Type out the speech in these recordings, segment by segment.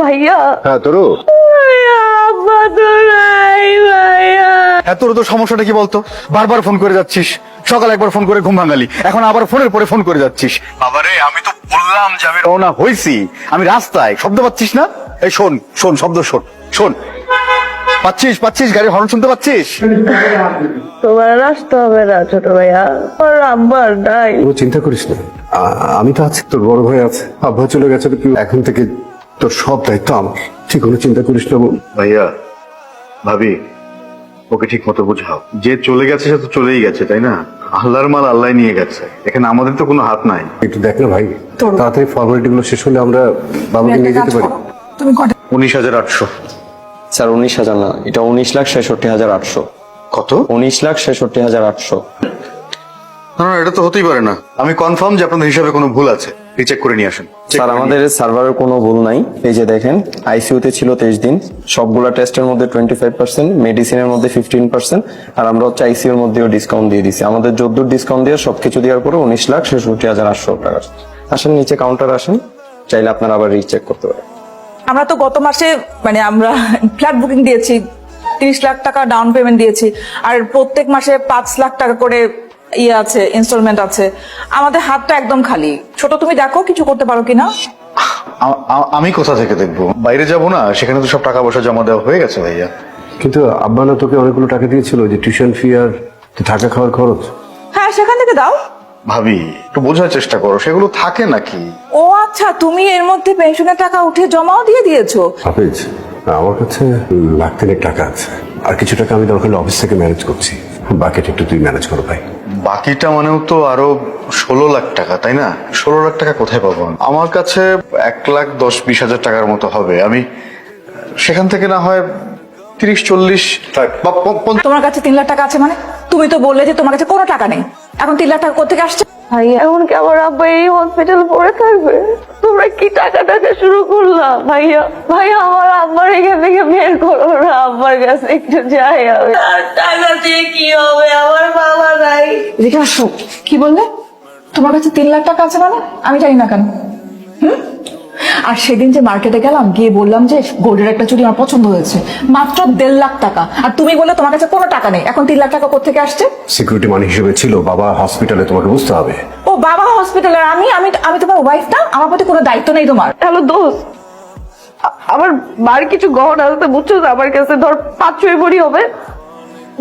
ভাইয়া। হ্যাঁ তোরও আব্বা তো নাই ভাইয়া। হ্যাঁ তোর তো সমস্যাটা কি বলতো? বারবার ফোন করে যাচ্ছিস, সকালে একবার ফোন করে ঘুম ভাঙালি, এখন আবার ফোনের পরে ফোন করে যাচ্ছিস। বাবারে আমি তো বললাম যে আমি রওনা হয়েছি, আমি রাস্তায়। শব্দ পাচ্ছিস না? এই শোন শোন, শব্দ শোন শোন। পাচ্ছিস পাচ্ছিস গাড়ির হর্ন শুনতে পাচ্ছিস? তোমার আসতে হবে না ছোট ভাইয়া, ওর আব্বার নাই। কোনো চিন্তা করিস না, আমি তো আছি, তোর বড় ভাই আছে। আব্বা চলে গেছে, তুই এখন থেকে তোর সব দায়িত্ব আমার। তুই কোনো চিন্তা করিস না বোন। ভাইয়া ভাবি ওকে ঠিক মতো বুঝাও, যে চলে গেছে সে তো চলেই গেছে, তাই না? আল্লাহর মাল আল্লাহ নিয়ে গেছে, এখানে আমাদের তো কোনো হাত নাই। একটু দেখ না ভাই, তাড়াতাড়ি ফর্মালিটি গুলো শেষ হলে আমরা বাবাকে নিয়ে যেতে পারি। 19,800। স্যার 19,000 না, এটা 19,66,800। কত? 19,66,800। না না, এটা তো হতেই পারে না। আমি কনফার্ম যে আপনাদের হিসাবে কোনো ভুল আছে, রিচেক করে নিয়ে আসেন। স্যার আমাদের সার্ভারের কোনো ভুল নাই। এই যে দেখেন, আইসিইউতে ছিল 23 দিন, সবগুলা টেস্টের মধ্যে 25%, মেডিসিনের মধ্যে 15%, আর আমরা হচ্ছে আইসিইউর মধ্যেও ডিসকাউন্ট দিয়ে দিছি। আমাদের যদ্দূর ডিসকাউন্ট দিয়ে সবকিছু দেওয়ার পরে 19,66,800 টাকা। আসেন নিচে কাউন্টার আসেন, চাইলে আপনারা আবার রিচেক করতে পারেন। আমরা তো গত মাসে আমরা ফ্ল্যাট বুকিং দিয়েছি, 30 লাখ টাকা ডাউন পেমেন্ট দিয়েছি, আর প্রত্যেক মাসে 5 লাখ টাকা করে আছে, ইনস্টলমেন্ট আছে। আমাদের হাতটা একদম খালি। ছোট তুমি দেখো কিছু করতে পারো কিনা। আমি কোথা থেকে দেখবো? বাইরে যাব না, সেখানে তো সব টাকা পয়সা জমা দেওয়া হয়ে গেছে ভাইয়া। কিন্তু আব্বা না তোকে অনেকগুলো টাকা দিয়েছিল, যে টিউশন ফি আর থাকা খাওয়ার খরচ? হ্যাঁ, সেখান থেকে দাও। ভাবি একটু বোঝার চেষ্টা করো, সেগুলো থাকে নাকি? ও আচ্ছা, তুমি এর মধ্যে পেনশনের টাকা উঠে জমাও দিয়ে দিয়েছো। হাফিজ, আমার কাছে লাখ তিনেক টাকা আছে, আর কিছু টাকা আমি দরকার হলে অফিস থেকে ম্যানেজ করছি। বাকিটা একটু তুই ম্যানেজ করো ভাই। বাকিটা মানেও তো আরো 16 লাখ টাকা, তাই না? 16 লাখ টাকা কোথায় পাবো আমি? আমার কাছে 1,10,20,000 টাকার মতো হবে। আমি সেখান থেকে না হয় 30-40 বা 50। তোমার কাছে 3 লাখ টাকা আছে মানে? তুমি তো বললে যে তোমার কাছে কোনো টাকা নেই, এখন 3 লাখ টাকা কোথেকে আসছে? ভাইয়া এখন কি আমার আব্বা এই হসপিটাল পড়ে থাকবে? তোমরা কি টাকা টাকা শুরু করলা? ভাইয়া ভাইয়া আমার আব্বার এখান থেকে বের করো না, আব্বার কাছে একটু যাই আমি। আর টাকা দিয়ে কি হবে, আমার বাবা নাই। এদিকে আসো। কি বললে? তোমার কাছে 3 লাখ টাকা আছে মানে? আমি জানি না কেন। আর সেদিন যে মার্কেটে গেলাম, গিয়ে বললাম যে গোল্ডের একটা চুড়ি আমার পছন্দ হয়েছে, মাত্র 1.5 লাখ টাকা, আর তুমি বললে তোমার কাছে কোনো টাকা নেই। এখন 3 লাখ টাকা কোথেকে আসছে? সিকিউরিটি মানি হিসেবে ছিল, বাবা হসপিটালে, তোমাকে বুঝতে হবে। ও বাবা হসপিটালে, আমি আমি আমি তোমার ওয়াইফ না? আমার প্রতি কোনো দায়িত্ব নেই তোমার? হ্যালো দোস্ত, আমার বাড়ির কিছু গহনা আছে বুঝছো, আমার কাছে ধর 5-6 ভরি হবে।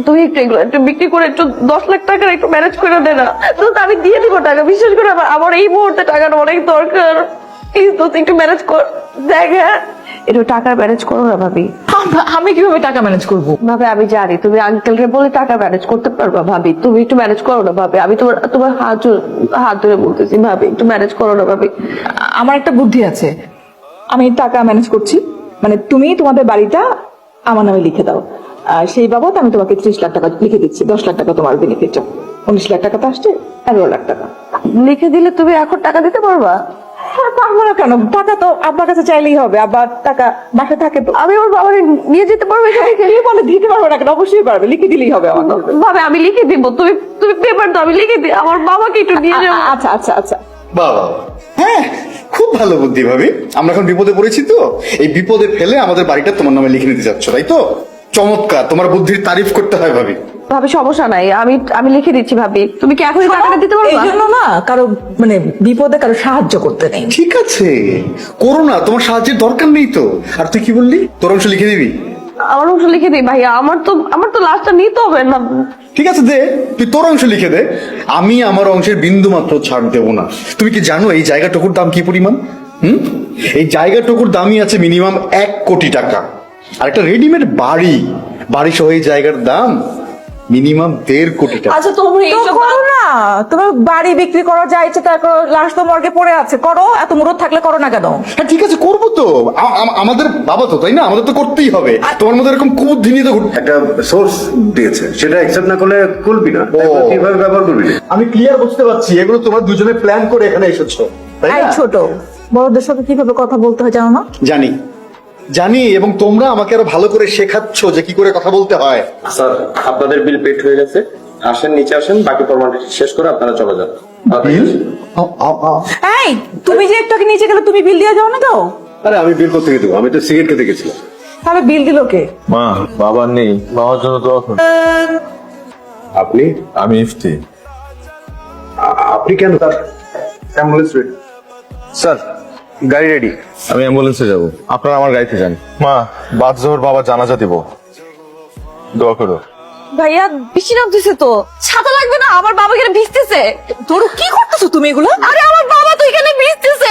তুই একটু এগুলো একটু বিক্রি করে একটু 10 লাখ টাকার একটু ম্যানেজ করে দে না। দোস্ত আমি দিয়ে দিব টাকা, বিশেষ করে আমার এই মুহূর্তে টাকাটা অনেক দরকার। প্লিজ দোস্ত একটু ম্যানেজ কর। দেখ হ্যাঁ, একটু টাকা ম্যানেজ করো না ভাবি। আমি কিভাবে টাকা ম্যানেজ করবো? ভাবে আমি জানি তুমি আঙ্কেলকে বলে টাকা ম্যানেজ করতে পারবা ভাবি, তুমি একটু ম্যানেজ করো না ভাবি। আমি তোমার হাত ধরে বলতেছি ভাবি, একটু ম্যানেজ করো না ভাবি। আমার একটা বুদ্ধি আছে, আমি টাকা ম্যানেজ করছি। তুমি তোমাদের বাড়িটা আমার নামে লিখে দাও, আর সেই বাবদ আমি তোমাকে 30 লাখ টাকা লিখে দিচ্ছি। 10 লাখ টাকা তোমার বেনিফিট, 19 লাখ টাকা তো আসছে, 11 লাখ টাকা লিখে দিলে তুমি এখন টাকা দিতে পারবা? হ্যাঁ, পারবো না কেন? টাকা তো আব্বার কাছে চাইলেই হবে, আব্বার টাকা বাসা থাকে তো। আমি আমার বাবাকে নিয়ে যেতে পারবো এখানে? কে বলে দিতে পারবো না কেন? অবশ্যই পারবে, লিখে দিলেই হবে আমার। ভাবে আমি লিখে দিব, তুমি তুমি পেপার দাও, আমি লিখে দিই। আমার বাবাকে একটু নিয়ে যাবো। আচ্ছা আচ্ছা আচ্ছা। বাবা হ্যাঁ, খুব ভালো বুদ্ধি ভাবি। আমরা এখন বিপদে পড়েছি, তো এই বিপদে ফেলে আমাদের বাড়িটা তোমার নামে লিখে নিতে যাচ্ছ, তাই তো? চমৎকার, তোমার বুদ্ধির তারিফ করতে হয় ভাবি। ভাবি সমস্যা নাই, আমি লিখে দিচ্ছি ভাবি। তুমি কি এখন টাকাটা দিতে এই পারবা? জন্য না কারো বিপদে কারো সাহায্য করতে নেই। ঠিক আছে, করো না, তোমার সাহায্যের দরকার নেই তো। আর তুই কি বললি, তোর অংশ লিখে দিবি? আমার অংশ লিখে দিই ভাইয়া, আমার তো লাস্টটা নিতে হবে না। ঠিক আছে দে, তুই তোর অংশ লিখে দে, আমি আমার অংশের বিন্দু মাত্র ছাড় দেবো না। তুমি কি জানো এই জায়গাটুকুর দাম কি পরিমাণ? এই জায়গাটুকুর দামই আছে মিনিমাম 1 কোটি টাকা। আর একটা রেডিমেড বাড়ি সহ এই জায়গার দাম মিনিমাম 1.5 কোটি টাকা। আচ্ছা তুমি তো করো না, তোমার বাড়ি বিক্রি করো, যা ইচ্ছে তাই করো, লাশ তো মর্গে পড়ে আছে, করো। এত মুরত থাকলে করো না কেন? হ্যাঁ ঠিক আছে, করবো তো। আমাদের বাবা তো, তাই না? আমাদের তো করতেই হবে। তোমার মধ্যে এরকম কুবুদ্ধি নিয়ে তো একটা সোর্স দিয়েছে, সেটা অ্যাকসেপ্ট না করলে খুলবি না। কিভাবে ব্যবহার করবি? আমি ক্লিয়ার বুঝতে পারছি, এগুলো তোমরা দুজনে প্ল্যান করে এখানে এসেছো, তাই এই না? ছোট, বড়দের সাথে কিভাবে কথা বলতে হয় জানো না? জানি, এবং তোমরা আমাকে আরো ভালো করে শেখাচ্ছ যে কি করে কথা বলতে হয়। স্যার আপনাদের বিল পেড হয়ে গেছে, আসেন নিচে আসেন, বাকি ফর্মালিটি শেষ করে আপনারা চলে যান। বিল? এই তুমি যে একটু আগে নিচে গেলে, তুমি বিল দিয়ে যাও না তো? আরে আমি বিল করতে দেবো, আমি তো সিগারেট খেতে গেছিলাম। তাহলে বিল দিল কে? মা, বাবা নেই, বাবার জন্য দোয়া করুন। আপনি আমি ইফতি। আপনি কেন? Ambulance ready. স্যার গাড়ি রেডি। আমি অ্যাম্বুলেন্সে যাব, আপনারা আমার গাড়িতে যান। মা, বাদ জোহর বাবা জানাজা দিব, দোয়া করো। ভাইয়া বৃষ্টি নামতেছে তো, ছাতা লাগবে না? আমার বাবা এখানে ভিজতেছে। তোর কি করতেছো তুমি এগুলো? আরে আমার বাবা তো এখানে ভিজতেছে।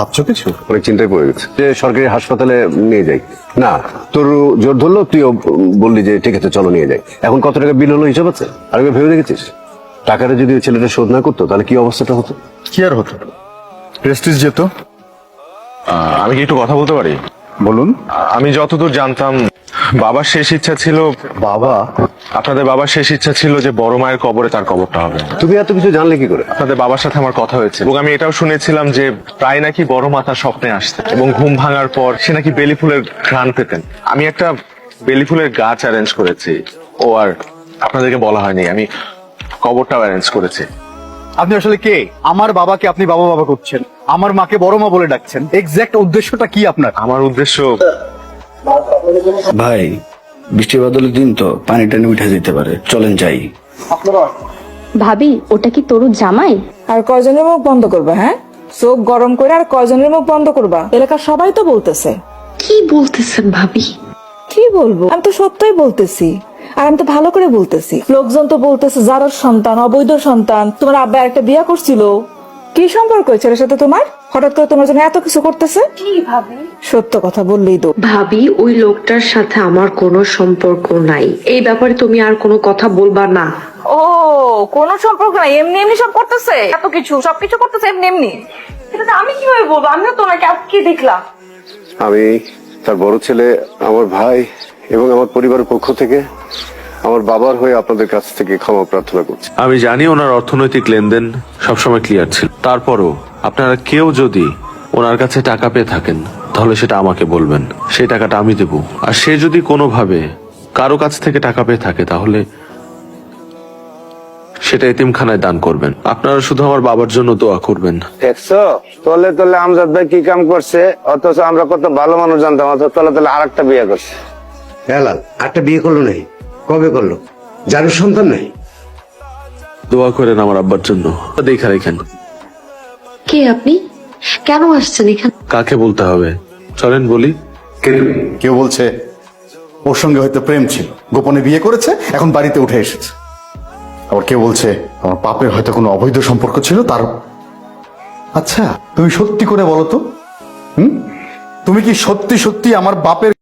ভাবছো কিছু? অনেক চিন্তায় পড়ে গেছে যে সরকারি হাসপাতালে নিয়ে যাই। না, তোর জোর ধরলো, তুইও বললি যে ঠিক আছে চলো নিয়ে যাই। এখন কত টাকা বিল হলো হিসাব আছে? আর একবার ভেবে দেখেছিস টাকাটা যদি ওই ছেলেটা শোধ না করতো তাহলে কি অবস্থাটা হতো? কি আর হতো, প্রেস্টিজ যেত। আমি কি একটু কথা বলতে পারি? বলুন। আমি যতদূর জানতাম বাবার শেষ ইচ্ছা ছিল, বাবা, আপনাদের বাবার শেষ ইচ্ছা ছিল যে বড় মায়ের কবরে তার কবরটা হবে। তুমি এত কিছু জানলে কি করে? আপনাদের বাবার সাথে আমার কথা হয়েছে এবং আমি এটাও শুনেছিলাম যে প্রায় নাকি বড় মা তার স্বপ্নে আসতেন এবং ঘুম ভাঙার পর সে নাকি বেলি ফুলের ঘ্রাণ পেতেন। আমি একটা বেলি ফুলের গাছ অ্যারেঞ্জ করেছি, ও আর আপনাদেরকে বলা হয়নি, আমি কবরটাও অ্যারেঞ্জ করেছি। আপনি আসলে কে? আমার বাবাকে আপনি বাবা বাবা করছেন, আমার মাকে বড় মা বলে ডাকছেন। এক্সাক্ট উদ্দেশ্যটা কি আপনার? আমার উদ্দেশ্য, ভাই বৃষ্টি বাদলের দিন তো পানি টানি উঠে যেতে পারে, চলেন যাই। ভাবি ওটা কি তরু জামাই? আর কয়জনের মুখ বন্ধ করবা? হ্যাঁ, চোখ গরম করে আর কয়জনের মুখ বন্ধ করবা? এলাকার সবাই তো বলতেছে। কি বলতেছেন ভাবি? কি বলবো, আমি তো সত্যই বলতেছি, আর আমি তো ভালো করে বলতেছি। লোকজন তো বলতেছে যারার সন্তান, অবৈধ সন্তান। তোমার আব্বা একটা বিয়ে করছিল, কি সম্পর্ক ছেলের সাথে তোমার? হঠাৎ করে তোমার জন্য এত কিছু করতেছে। কি ভাবি? সত্য কথা বললেই তো। ভাবি ওই লোকটার সাথে আমার কোনো সম্পর্ক নাই, এই ব্যাপারে তুমি আর কোনো কথা বলবা না। ও, কোনো সম্পর্ক নাই, এমনি এমনি সব করতেছে, এত কিছু সবকিছু করতেছে এমনি এমনি। এটা তো আমি কিভাবে বলবো? আমিও তো ওনাকে আজকে দেখলাম। আমি তার বড় ছেলে, আমার ভাই এবং আমার পরিবারের পক্ষ থেকে আমার বাবার হয়ে আপনাদের কাছ থেকে ক্ষমা প্রার্থনা করছি। আমি জানি ওনার অর্থনৈতিক লেনদেন সবসময় ক্লিয়ার ছিল, তারপরও আপনারা কেউ যদি ওনার কাছে টাকা পেয়ে থাকেন তাহলে সেটা আমাকে বলবেন, সেই টাকাটা আমি দেব। আর সে যদি কোনোভাবে কারো কাছ থেকে টাকা পেয়ে থাকে তাহলে সেটা এতিমখানায় দান করবেন। আপনারা শুধু আমার বাবার জন্য দোয়া করবেন। দেখছো তলে তলে আমজাদ ভাই কি কাম করছে, অথচ আমরা কত ভালো মানুষ জানতাম, অথচ তলে তলে আর একটা বিয়ে করছে। হেলাল একটা বিয়ে করলো নাই, কবে করলো? যার সন্তান নাই। দোয়া করেন আমার আব্বার জন্য। দেখা রেখেন কে আপনি? কেন আসছেন এখানে? কাকে বলতে হবে, চলেন বলি। কেউ বলছে ওর সঙ্গে হয়তো প্রেম ছিল, গোপনে বিয়ে করেছে, এখন বাড়িতে উঠে এসেছে। আবার কেউ বলছে আমার বাপের হয়তো কোনো অবৈধ সম্পর্ক ছিল তার। আচ্ছা তুমি সত্যি করে বলো তো, তুমি কি সত্যি সত্যি আমার বাপের